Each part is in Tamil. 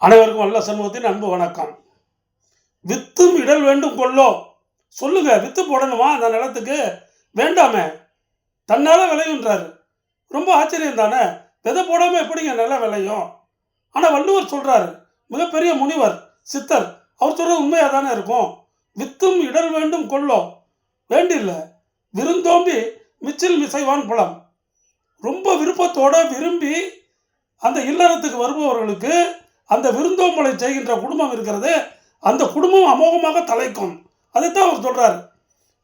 அனைவருக்கும் வல்ல சண்முகத்தின் அன்பு வணக்கம். வித்தும் இடல் வேண்டும் கொள்ளோ. சொல்லுங்க, வித்து போடணுமா அந்த நிலத்துக்கு? வேண்டாமே, தன்னால விளையுன்றாரு. ரொம்ப ஆச்சரியம் தானே. விதை போடாம எப்படிங்க நிலம் விளையும்? ஆனால் வள்ளுவர் சொல்றாரு, மிகப்பெரிய முனிவர் சித்தர், அவர் சொல்றது உண்மையாக தானே இருக்கும். வித்தும் இடல் வேண்டும் கொள்ளோ. வேண்டில்ல விருந்தோம்பி மிச்சில் மிசைவான் புலம். ரொம்ப விருப்பத்தோட விரும்பி அந்த இல்லறத்துக்கு வருபவர்களுக்கு அந்த விருந்தோம்பலை செய்கின்ற குடும்பம் இருக்கிறது, அந்த குடும்பம் அமோகமாக தலைக்கும். அதைத்தான் அவர் சொல்றாரு.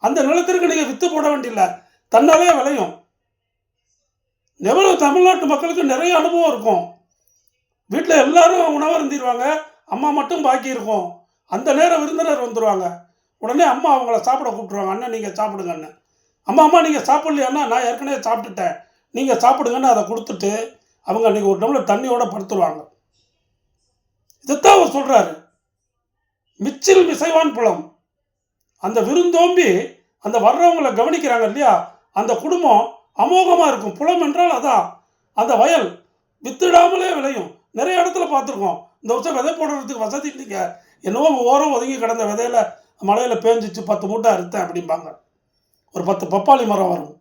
அந்த நிலத்திற்கு நீங்கள் வித்து போட வேண்டியில்லை, தன்னாலே விளையும். எவ்வளவு தமிழ்நாட்டு மக்களுக்கு நிறைய அனுபவம் இருக்கும். வீட்டில் எல்லாரும் உணவு இருந்திருவாங்க, அம்மா மட்டும் பாக்கி இருக்கும். அந்த நேரம் விருந்தினர் வந்துடுவாங்க. உடனே அம்மா அவங்கள சாப்பிட கூப்பிட்டுருவாங்க. அண்ணன் நீங்கள் சாப்பிடுங்கன்னு. அம்மா நீங்கள் சாப்பிட்லையாண்ணா, நான் ஏற்கனவே சாப்பிட்டுட்டேன், நீங்கள் சாப்பிடுங்கன்னு அதை கொடுத்துட்டு அவங்க அன்றைக்கி ஒரு டம்ளர் தண்ணியோடு படுத்துருவாங்க. இதைத்தான் அவர் சொல்கிறாரு, மிச்சில் மிசைவான் புலம். அந்த விருந்தோம்பி அந்த வர்றவங்களை கவனிக்கிறாங்க இல்லையா, அந்த குடும்பம் அமோகமாக இருக்கும். புலம் என்றால் அதான், அந்த வயல் வித்துடாமலே விளையும். நிறைய இடத்துல பார்த்துருக்கோம். இந்த வருஷம் விதை போடுறதுக்கு வசதி இல்லைங்க, என்னவோ ஓரம் ஒதுங்கி கிடந்த விதையில மழையில் பேஞ்சிச்சு 10 மூட்டை அறுத்தேன் அப்படிம்பாங்க. ஒரு 10 பப்பாளி மரம் வரும்.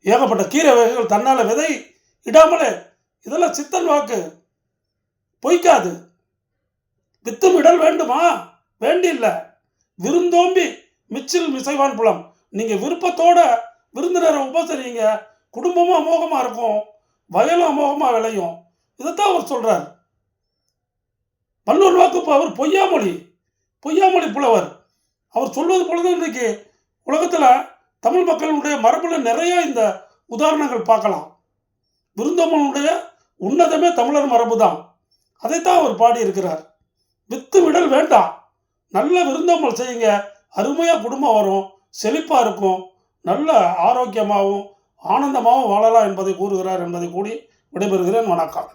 ஏகப்பட்ட கீரை வகைகள் தன்னால் விதை இடாமலே. இதெல்லாம் சித்தன் வாக்கு, பொய்க்காது. வித்தும் இடல் வேண்டுமா? வேண்டியில்லை. விருந்தோம்பி மிச்சில் மிசைவான் புலம். நீங்கள் விருப்பத்தோட விருந்தினரை உபசரிங்க, குடும்பமும் அமோகமாக இருக்கும், வயலும் அமோகமாக விளையும். இதைத்தான் அவர் சொல்கிறார். பல்லூர் வாக்கு அவர் பொய்யாமொழி புலவர். அவர் சொல்வது பொழுது இன்றைக்கு உலகத்தில் தமிழ் மக்களுடைய மரபில் நிறைய இந்த உதாரணங்கள் பார்க்கலாம். விருந்தோம்பலுடைய உன்னதமே தமிழர் மரபு தான். அதைத்தான் அவர் பாடியிருக்கிறார். வித்து விடல் வேண்டாம், நல்ல விருந்தோம்பல் செய்யுங்க, அருமையாக குடும்பம் வரும், செழிப்பாக இருக்கும், நல்ல ஆரோக்கியமாகவும் ஆனந்தமாகவும் வாழலாம் என்பதை கூறுகிறார் என்பதை கூறி விடைபெறுகிறேன். வணக்கம்.